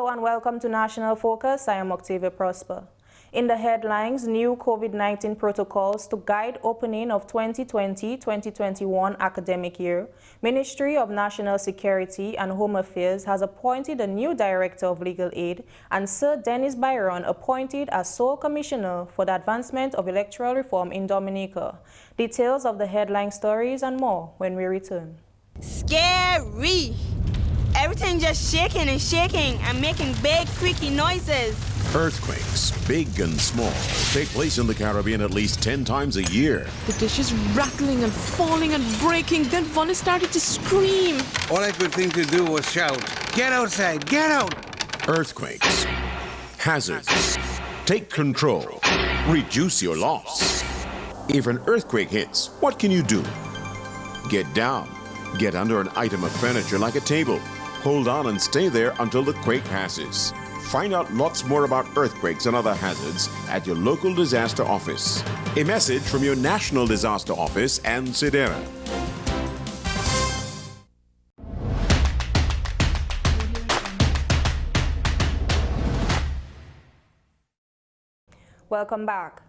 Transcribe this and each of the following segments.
Hello and welcome to National Focus. I am Octavia Prosper. In the headlines, new COVID-19 protocols to guide opening of 2020-2021 academic year. Ministry of National Security and Home Affairs has appointed a new Director of Legal Aid and Sir Dennis Byron appointed as sole commissioner for the advancement of electoral reform in Dominica. Details of the headline stories and more when we return. Scary! Everything just shaking and making big creaky noises. Earthquakes, big and small, take place in the Caribbean at least 10 times a year. The dishes rattling and falling and breaking, then Vonnie started to scream. All I could think to do was shout, "Get outside, get out!" Earthquakes, hazards, take control, reduce your loss. If an earthquake hits, what can you do? Get down, get under an item of furniture like a table. Hold on and stay there until the quake passes. Find out lots more about earthquakes and other hazards at your local disaster office. A message from your National Disaster Office and SEDERA. Welcome back.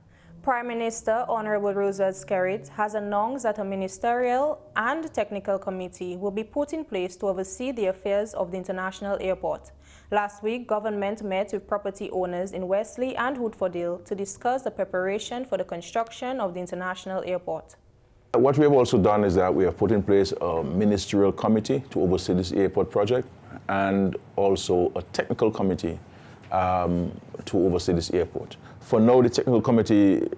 Prime Minister Honorable Roosevelt Skerrit has announced that a ministerial and technical committee will be put in place to oversee the affairs of the international airport. Last week, government met with property owners in Wesley and Woodfordale to discuss the preparation for the construction of the international airport. What we have also done is that we have put in place a ministerial committee to oversee this airport project and also a technical committee to oversee this airport. For now, the technical committee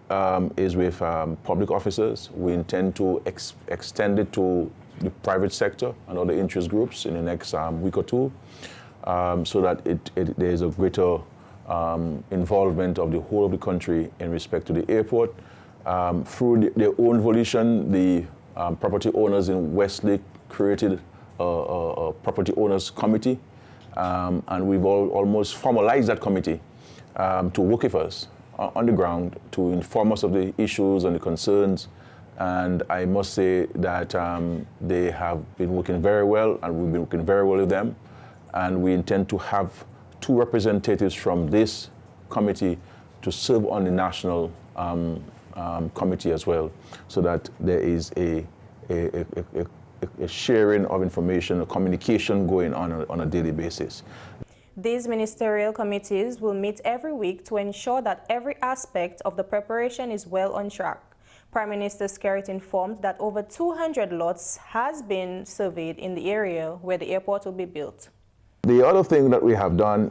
is with public officers. We intend to extend it to the private sector and other interest groups in the next week or two, so that there is a greater involvement of the whole of the country in respect to the airport. Through their own volition, the property owners in Westlake created a property owners committee, and we've almost formalized that committee to work with us on the ground to inform us of the issues and the concerns. And I must say that they have been working very well, and we've been working very well with them. And we intend to have 2 representatives from this committee to serve on the national committee as well, so that there is a sharing of information, a communication going on a daily basis. These ministerial committees will meet every week to ensure that every aspect of the preparation is well on track. Prime Minister Skerrit informed that over 200 lots has been surveyed in the area where the airport will be built. The other thing that we have done,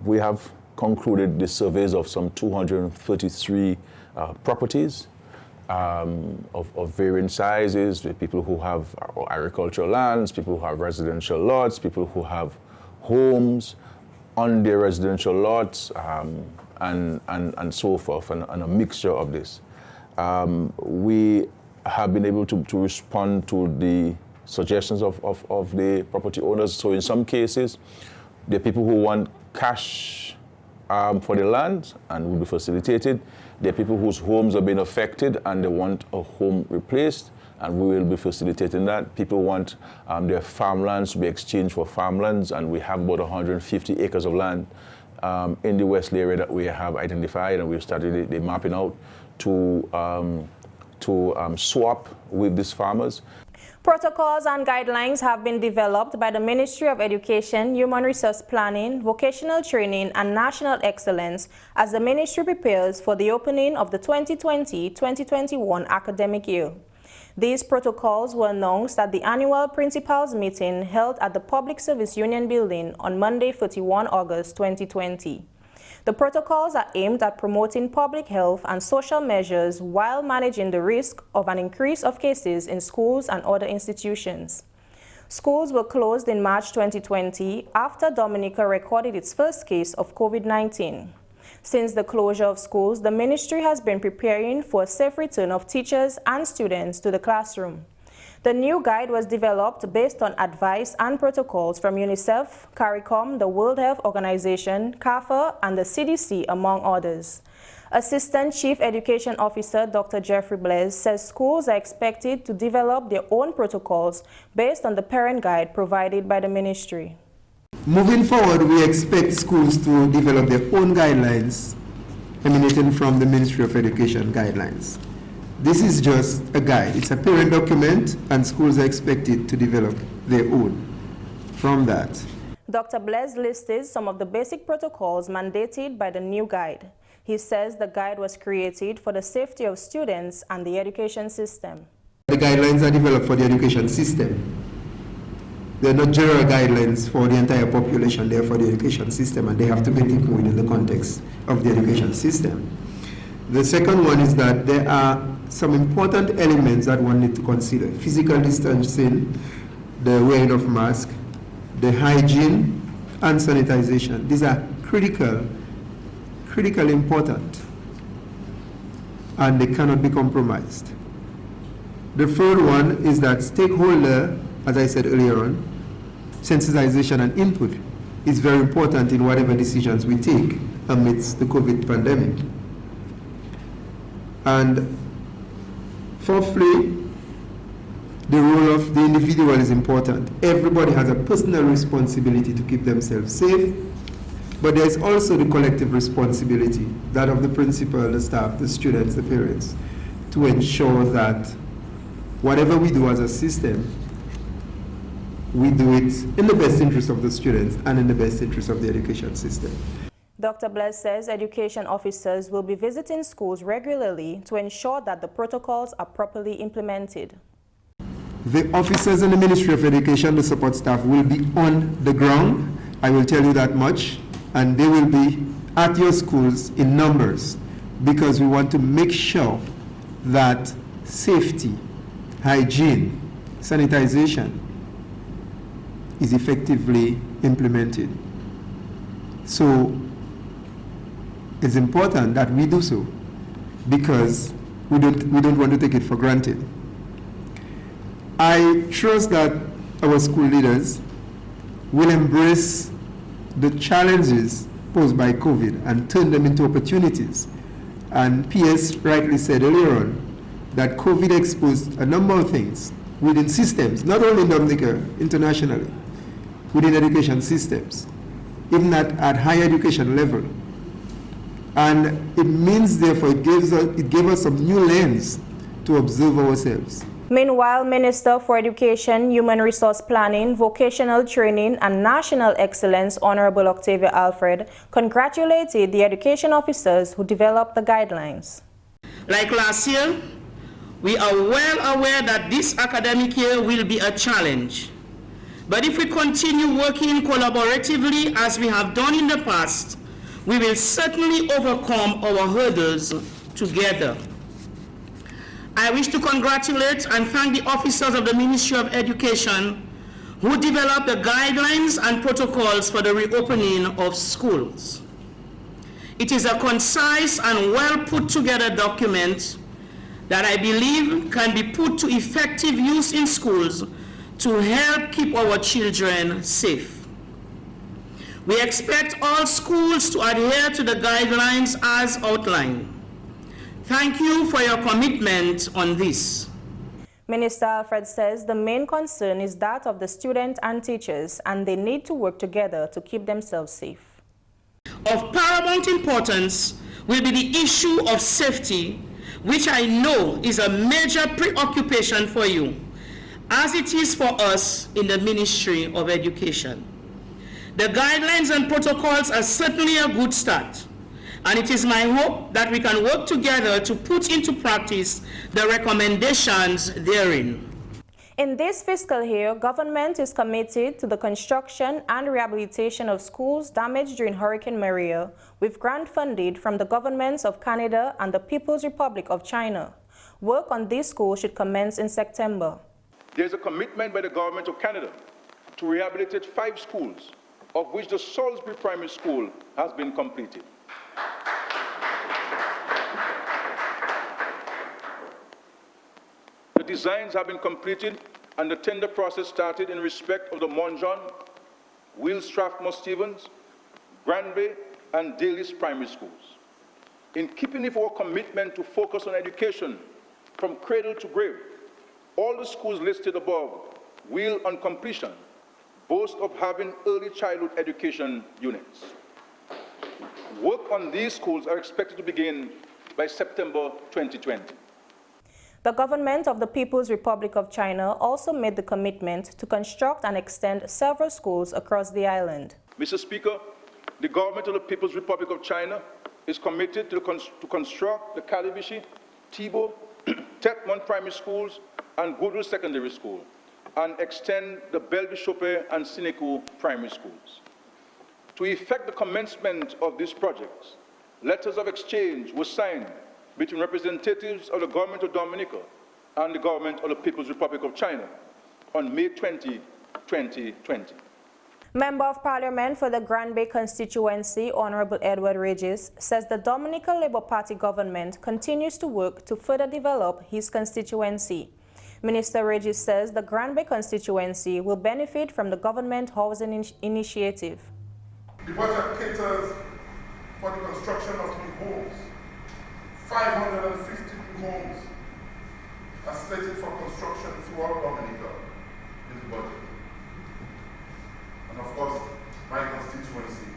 we have concluded the surveys of some 233 properties of varying sizes, with people who have agricultural lands, people who have residential lots, people who have homes on their residential lots, and so forth, and a mixture of this. We have been able to respond to the suggestions of the property owners. So in some cases, there are people who want cash for the land and will be facilitated. There are people whose homes have been affected and they want a home replaced, and we will be facilitating that. People want their farmlands to be exchanged for farmlands, and we have about 150 acres of land in the Wesley area that we have identified, and we've started the mapping out to swap with these farmers. Protocols and guidelines have been developed by the Ministry of Education, Human Resource Planning, Vocational Training and National Excellence as the ministry prepares for the opening of the 2020-2021 academic year. These protocols were announced at the annual principals meeting held at the Public Service Union Building on Monday, 31 August 2020. The protocols are aimed at promoting public health and social measures while managing the risk of an increase of cases in schools and other institutions. Schools were closed in March 2020 after Dominica recorded its first case of COVID-19. Since the closure of schools, the ministry has been preparing for a safe return of teachers and students to the classroom. The new guide was developed based on advice and protocols from UNICEF, CARICOM, the World Health Organization, CAFA, and the CDC, among others. Assistant Chief Education Officer Dr. Jeffrey Blaise says schools are expected to develop their own protocols based on the parent guide provided by the ministry. Moving forward, we expect schools to develop their own guidelines emanating from the Ministry of Education guidelines. This is just a guide. It's a parent document, and schools are expected to develop their own from that. Dr. Bless listed some of the basic protocols mandated by the new guide. He says the guide was created for the safety of students and the education system. The guidelines are developed for the education system. They're not general guidelines for the entire population, they're for the education system, and they have to be taken within the context of the education system. The second one is that there are some important elements that one needs to consider. Physical distancing, the wearing of masks, the hygiene, and sanitization. These are critically important, and they cannot be compromised. The third one is that stakeholder, as I said earlier on, sensitization and input is very important in whatever decisions we take amidst the COVID pandemic. And fourthly, the role of the individual is important. Everybody has a personal responsibility to keep themselves safe, but there's also the collective responsibility, that of the principal, the staff, the students, the parents, to ensure that whatever we do as a system, we do it in the best interest of the students and in the best interest of the education system. Dr. Bless says education officers will be visiting schools regularly to ensure that the protocols are properly implemented. The officers in the Ministry of Education, the support staff, will be on the ground, I will tell you that much, and they will be at your schools in numbers, because we want to make sure that safety, hygiene, sanitization is effectively implemented. So it's important that we do so, because we don't want to take it for granted. I trust that our school leaders will embrace the challenges posed by COVID and turn them into opportunities. And PS rightly said earlier on that COVID exposed a number of things within systems, not only in Dominica, internationally, within education systems, even at higher education level. And it means, therefore, it gave us some new lens to observe ourselves. Meanwhile, Minister for Education, Human Resource Planning, Vocational Training and National Excellence, Honorable Octavia Alfred, congratulated the education officers who developed the guidelines. Like last year, we are well aware that this academic year will be a challenge. But if we continue working collaboratively as we have done in the past, we will certainly overcome our hurdles together. I wish to congratulate and thank the officers of the Ministry of Education who developed the guidelines and protocols for the reopening of schools. It is a concise and well put together document that I believe can be put to effective use in schools to help keep our children safe. We expect all schools to adhere to the guidelines as outlined. Thank you for your commitment on this. Minister Alfred says the main concern is that of the students and teachers, and they need to work together to keep themselves safe. Of paramount importance will be the issue of safety, which I know is a major preoccupation for you, as it is for us in the Ministry of Education. The guidelines and protocols are certainly a good start, and it is my hope that we can work together to put into practice the recommendations therein. In this fiscal year, government is committed to the construction and rehabilitation of schools damaged during Hurricane Maria, with grant funded from the governments of Canada and the People's Republic of China. Work on these schools should commence in September. There's a commitment by the government of Canada to rehabilitate 5 schools, of which the Salisbury Primary School has been completed. The designs have been completed and the tender process started in respect of the Monjon, Will Strathmore Stevens, Granby, and Daly's primary schools. In keeping with our commitment to focus on education from cradle to grave, all the schools listed above will, on completion, boast of having early childhood education units. Work on these schools are expected to begin by September 2020. The government of the People's Republic of China also made the commitment to construct and extend several schools across the island. Mr. Speaker, the government of the People's Republic of China is committed to construct the Kalibishi, Tibo, Tetmon primary schools and Goodwill Secondary School, and extend the Belbishope and Sineku primary schools. To effect the commencement of these projects, letters of exchange were signed between representatives of the government of Dominica and the government of the People's Republic of China on May 20, 2020. Member of Parliament for the Grand Bay constituency, Honorable Edward Regis, says the Dominica Labour Party government continues to work to further develop his constituency. Minister Regis says the Grand Bay constituency will benefit from the government housing initiative. The budget caters for the construction of new homes. 550 new homes are slated for construction throughout Dominica in the budget. And of course, my constituency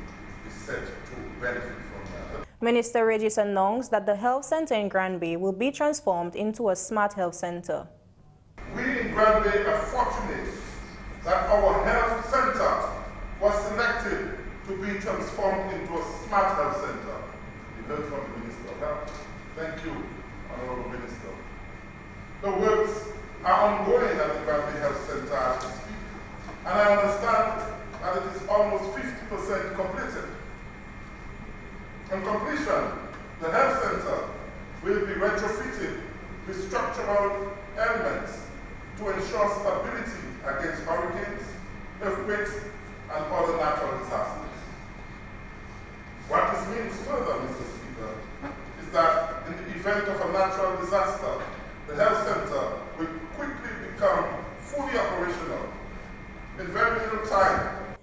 is set to benefit from that. Minister Regis announced that the health center in Grand Bay will be transformed into a smart health center. We in Grand Bay are fortunate that our health center was selected to be transformed into a smart health center. You heard from the Minister of Health. Thank you, Honorable Minister. The works are ongoing at the Grand Bay Health Center as we speak, and I understand that it is almost 50% completed. On completion, the health center will be retrofitted with structural elements to ensure stability against hurricanes, earthquakes, and other natural disasters. What this means further, Mr. Speaker, is that in the event of a natural disaster, the health center will quickly become fully operational in very little time.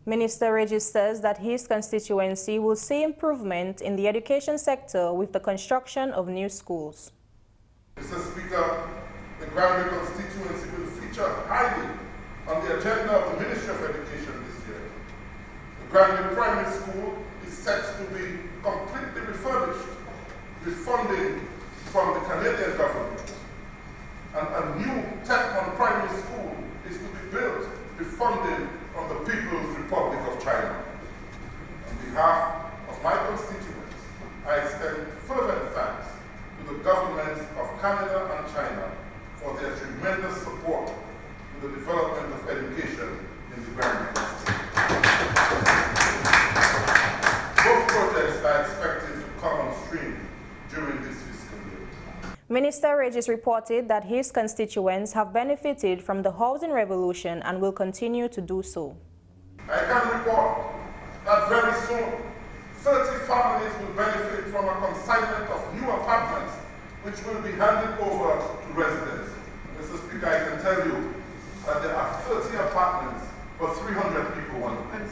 Minister Regis says that his constituency will see improvement in the education sector with the construction of new schools. Mr. Speaker, the Grand Bay constituency will feature highly on the agenda of the Ministry of Education this year. The Grand Bay Primary School is set to be completely refurbished with funding from the Canadian government. And a new Tetmon Primary School is to be built with funding from the People's Republic of China. On behalf of my constituents, I extend fervent thanks to the governments of Canada and China for their tremendous support to the development of education in the Grand Bay. Both projects are expected to come on stream during this fiscal year. Minister Regis reported that his constituents have benefited from the housing revolution and will continue to do so. I can report that very soon 30 families will benefit from a consignment of new apartments which will be handed over to residents. Mr. Speaker, I can tell you that there are 30 apartments for 300 people one day.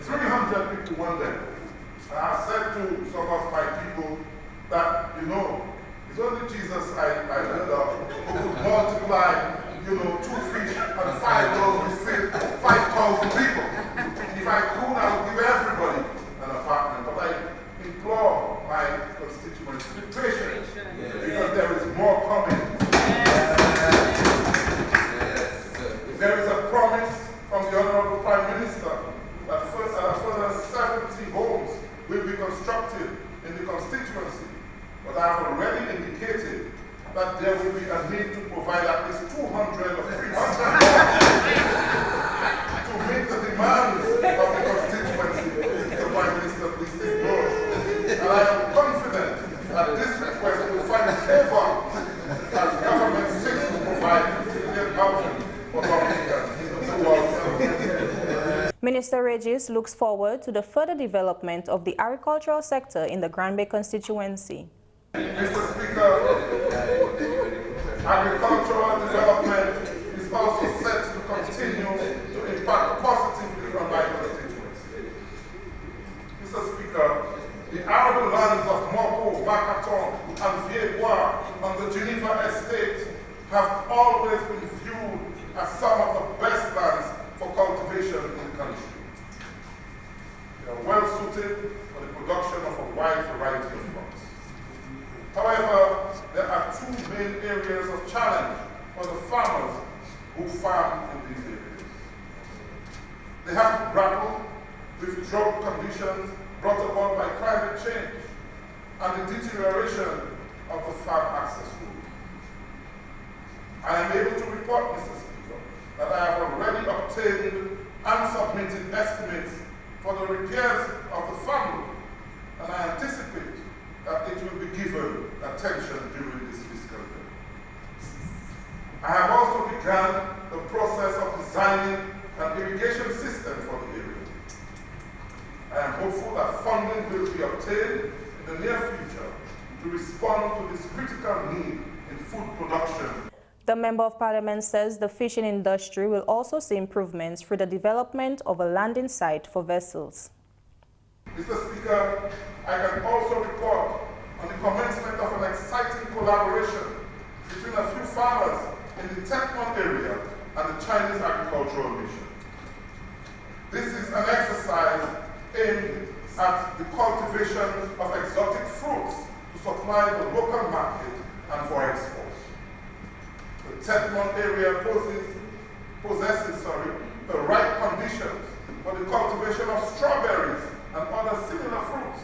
300 people one day. And I said to some of my people that, you know, it's only Jesus I heard of who could multiply, you know, 2 fish and 5 loaves to feed 5,000 people. If I could, I would give everybody an apartment. But I implore my constituents to be patient because there is more coming. There is a promise from the Honorable Prime Minister that a further 70 homes will be constructed in the constituency. But I have already indicated that there will be a need to provide at least 200 or 300 to meet the demands of the constituency. The Prime Minister, please take note. And I am confident that this request will find favor as government seeks to provide resilient housing for Dominicans throughout the Minister Regis looks forward to the further development of the agricultural sector in the Grand Bay constituency. Mr. Speaker, agricultural development is also set to continue to impact positively on my constituency. Mr. Speaker, the arable lands of Moko, Makaton, and Vieux-Bois on the Geneva estate have always been viewed as some of the best lands for cultivation suited for the production of a wide variety of crops. However, there are two main areas of challenge for the farmers who farm in these areas. They have to grapple with drought conditions brought about by climate change and the deterioration of the farm access route. I am able to report, Mr. Speaker, that I have already obtained and submitted estimates for the repairs of the farm route, and I anticipate that it will be given attention during this fiscal year. I have also begun the process of designing an irrigation system for the area. I am hopeful that funding will be obtained in the near future to respond to this critical need in food production. The Member of Parliament says the fishing industry will also see improvements through the development of a landing site for vessels. Mr. Speaker, I can also report on the commencement of an exciting collaboration between a few farmers in the Technon area and the Chinese Agricultural Mission. This is an exercise aimed at the cultivation of exotic fruits to supply the local market and for export. The Technon area possesses the right conditions for the cultivation of strawberries and other similar fruits.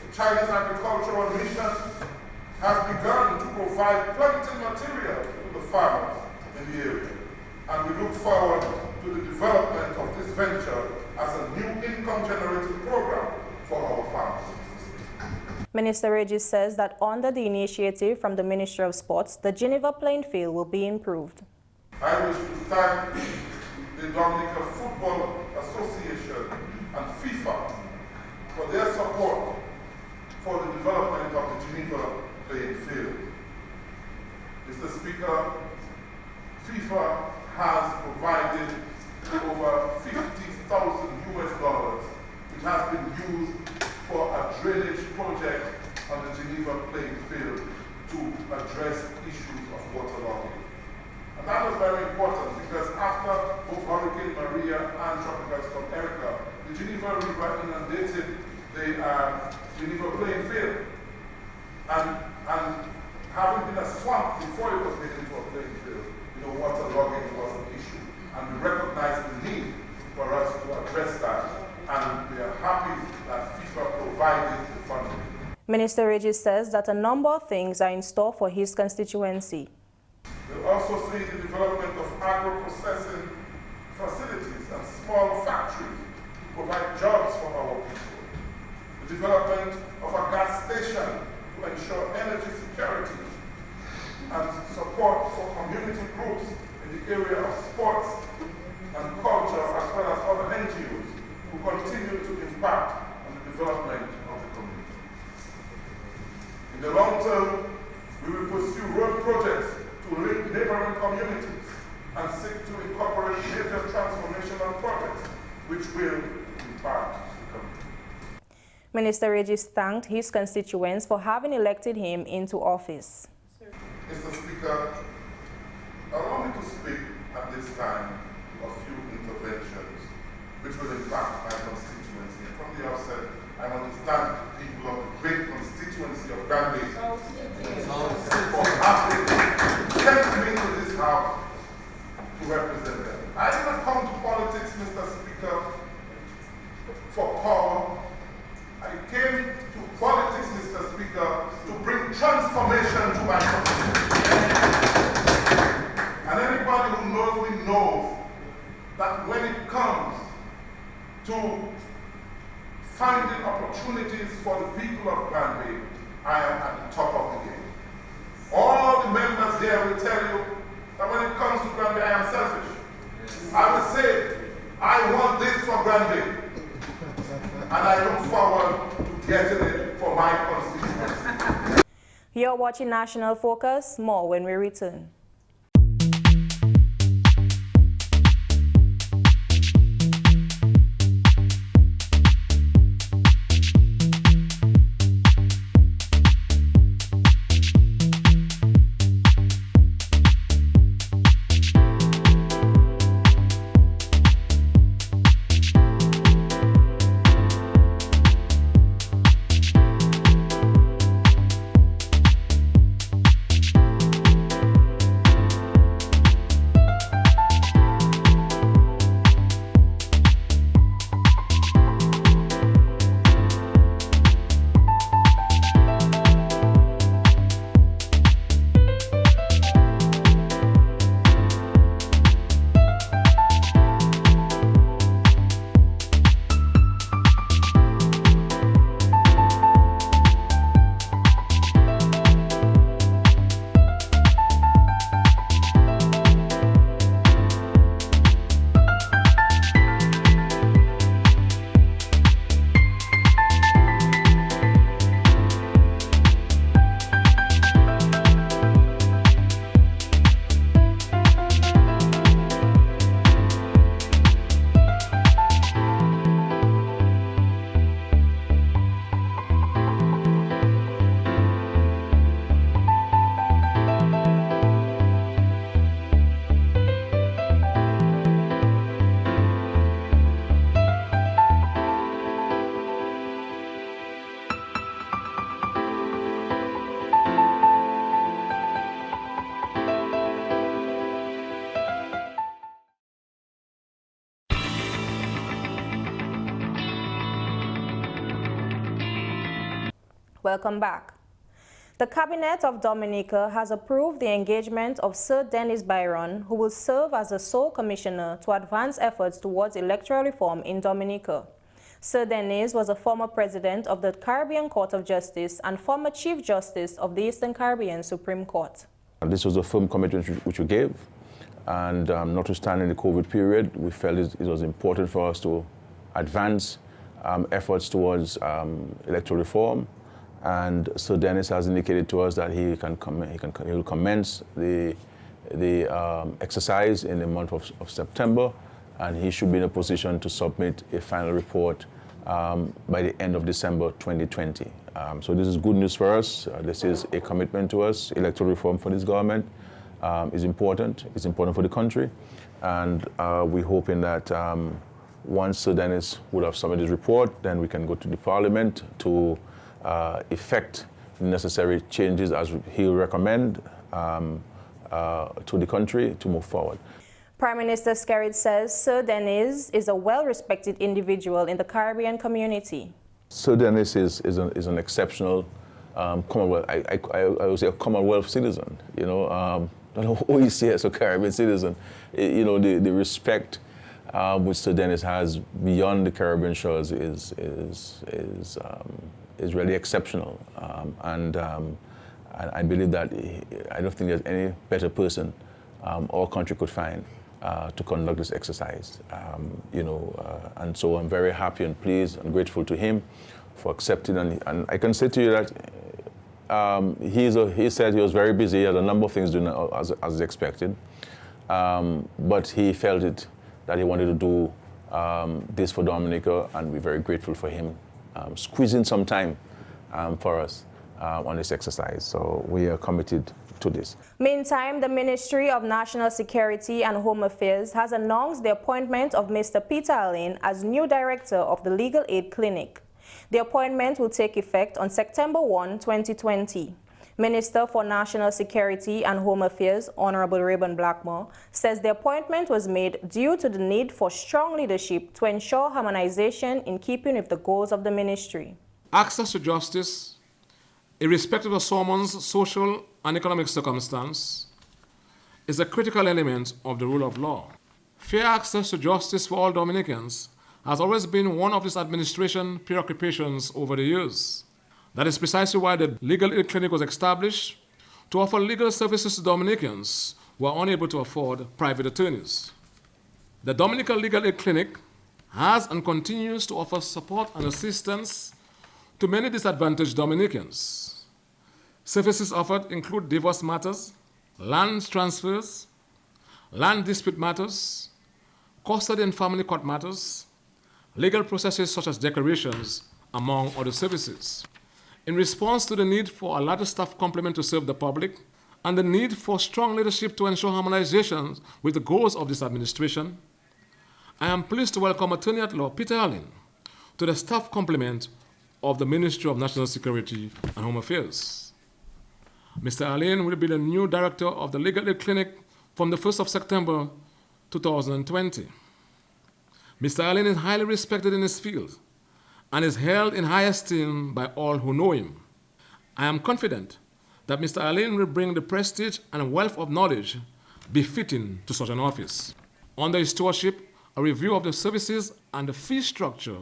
The Chinese Agricultural Mission has begun to provide planting material to the farmers in the area, and we look forward to the development of this venture as a new income-generating program for our farmers. Minister Regis says that under the initiative from the Ministry of Sports, the Geneva playing field will be improved. I wish to thank the Dominica Football Association and FIFA for their support for the development of the Geneva playing field. Mr. Speaker, FIFA has provided over $50,000 US, which has been used for a drainage project on the Geneva playing field to address issues of waterlogging. And that was very important because after both Hurricane Maria and Tropical Storm Erica, the Geneva River inundated the Geneva playing field. And having been a swamp before it was made into a playing field, waterlogging was an issue. And we recognize the need for us to address that. And we are happy that FIFA provided the funding. Minister Regis says that a number of things are in store for his constituency. We'll also see the development of agro-processing facilities and small factories to provide jobs for our people. The development of a gas station to ensure energy security and support for community groups in the area of sports and culture, as well as other NGOs who continue to impact on the development of the community. In the long term, we will pursue road projects to link neighboring communities and seek to incorporate major transformational projects which will impact the community. Minister Regis thanked his constituents for having elected him into office. Mr. Speaker, allow me to speak at this time of a few interventions which will impact my constituency. And from the outset, I want to thank the people of the great constituency of Gambia for having sent me to this house to represent them. I did not come to politics, Mr. Speaker, for power. I came to politics, Mr. Speaker, to bring transformation to my country. And anybody who knows me knows that when it comes to finding opportunities for the people of Gambia, I am at the top of the game. All the members here will tell you that when it comes to Gambia, I am selfish. I will say, I want this for Gambia. And I look forward to getting it for my constituency. You're watching National Focus. More when we return. Welcome back. The Cabinet of Dominica has approved the engagement of Sir Dennis Byron, who will serve as the sole commissioner to advance efforts towards electoral reform in Dominica. Sir Dennis was a former president of the Caribbean Court of Justice and former Chief Justice of the Eastern Caribbean Supreme Court. This was a firm commitment which we gave, and notwithstanding the COVID period, we felt it was important for us to advance efforts towards electoral reform. And Sir Dennis has indicated to us that he will commence the exercise in the month of September, and he should be in a position to submit a final report by the end of December 2020. So this is good news for us. This is a commitment to us. Electoral reform for this government is important. It's important for the country, and we're hoping that once Sir Dennis would have submitted his report, then we can go to the Parliament to effect necessary changes as he will recommend to the country to move forward. Prime Minister Skerrit says Sir Dennis is a well-respected individual in the Caribbean community. Sir Dennis is an exceptional Commonwealth, I would say a Commonwealth citizen, you know, I don't know who you see as a Caribbean citizen. You know, the respect which Sir Dennis has beyond the Caribbean shores is really exceptional, and I believe that I don't think there's any better person our country could find to conduct this exercise, you know, and so I'm very happy and pleased and grateful to him for accepting, and I can say to you that he said he was very busy, he had a number of things doing as expected, but he felt it that he wanted to do this for Dominica, and we're very grateful for him squeezing some time for us on this exercise. So we are committed to this. Meantime, the Ministry of National Security and Home Affairs has announced the appointment of Mr. Peter Allen as new director of the Legal Aid Clinic. The appointment will take effect on September 1, 2020. Minister for National Security and Home Affairs, Honorable Rayburn Blackmore, says the appointment was made due to the need for strong leadership to ensure harmonization in keeping with the goals of the ministry. Access to justice, irrespective of someone's social and economic circumstance, is a critical element of the rule of law. Fair access to justice for all Dominicans has always been one of this administration's preoccupations over the years. That is precisely why the Legal Aid Clinic was established, to offer legal services to Dominicans who are unable to afford private attorneys. The Dominica Legal Aid Clinic has and continues to offer support and assistance to many disadvantaged Dominicans. Services offered include divorce matters, land transfers, land dispute matters, custody and family court matters, legal processes such as declarations, among other services. In response to the need for a larger staff complement to serve the public and the need for strong leadership to ensure harmonization with the goals of this administration, I am pleased to welcome Attorney at Law Peter Allen to the staff complement of the Ministry of National Security and Home Affairs. Mr. Allen will be the new director of the Legal Aid Clinic from the 1st of September 2020. Mr. Allen is highly respected in his field and is held in high esteem by all who know him. I am confident that Mr. Allen will bring the prestige and wealth of knowledge befitting to such an office. Under his stewardship, a review of the services and the fee structure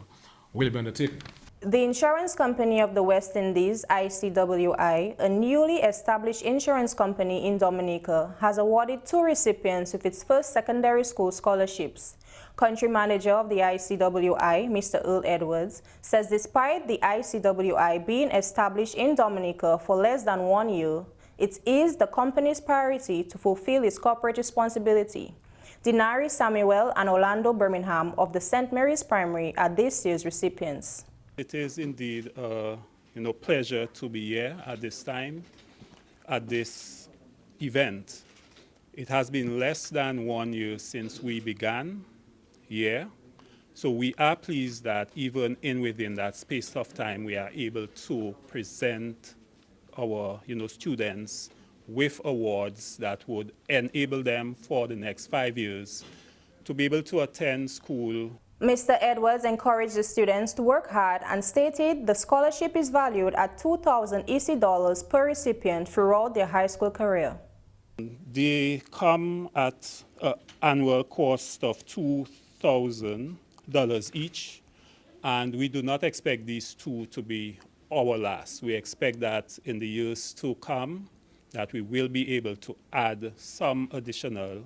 will be undertaken. The Insurance Company of the West Indies, ICWI, a newly established insurance company in Dominica, has awarded 2 recipients with its first secondary school scholarships. Country Manager of the ICWI, Mr. Earl Edwards, says despite the ICWI being established in Dominica for less than 1 year, it is the company's priority to fulfill its corporate responsibility. Denari Samuel and Orlando Birmingham of the St. Mary's Primary are this year's recipients. It is indeed a pleasure to be here at this time, at this event. It has been less than 1 year since we began here, so we are pleased that even within that space of time, we are able to present our students with awards that would enable them for the next 5 years to be able to attend school Mr. Edwards encouraged the students to work hard and stated the scholarship is valued at 2,000 EC dollars per recipient throughout their high school career. They come at an annual cost of $2,000 each, and we do not expect these two to be our last. We expect that in the years to come, that we will be able to add some additional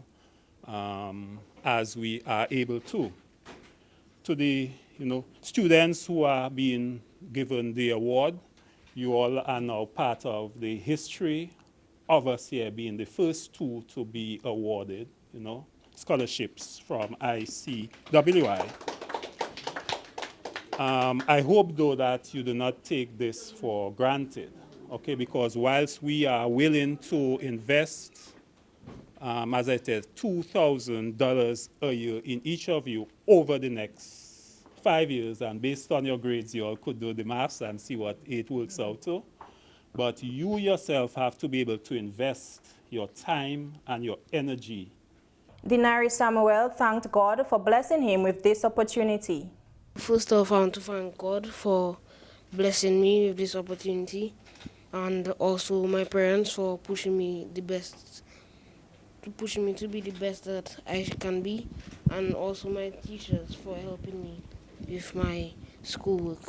as we are able to. To the students who are being given the award, you all are now part of the history of us here being the first two to be awarded, scholarships from ICWI. I hope, though, that you do not take this for granted, okay? Because whilst we are willing to invest, as I said, $2,000 a year in each of you over the next 5 years, and based on your grades, you all could do the maths and see what it works out to. But you yourself have to be able to invest your time and your energy. Denari Samuel thanked God for blessing him with this opportunity. First off, I want to thank God for blessing me with this opportunity, and also my parents for pushing me to be the best that I can be, and also my teachers for helping me with my schoolwork.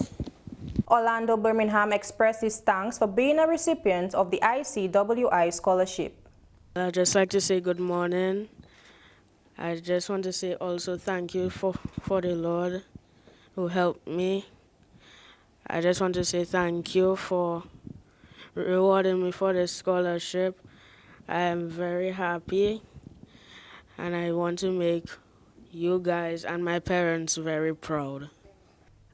Orlando Birmingham expressed his thanks for being a recipient of the ICWI scholarship. I'd just like to say good morning. I just want to say also thank you for the Lord who helped me. I just want to say thank you for rewarding me for this scholarship. I am very happy, and I want to make you guys and my parents very proud.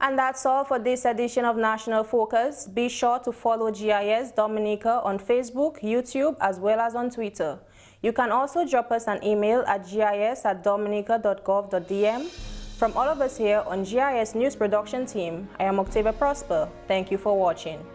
And that's all for this edition of National Focus. Be sure to follow GIS Dominica on Facebook, YouTube, as well as on Twitter. You can also drop us an email at gis@dominica.gov.dm. From all of us here on GIS News Production Team, I am Octavia Prosper. Thank you for watching.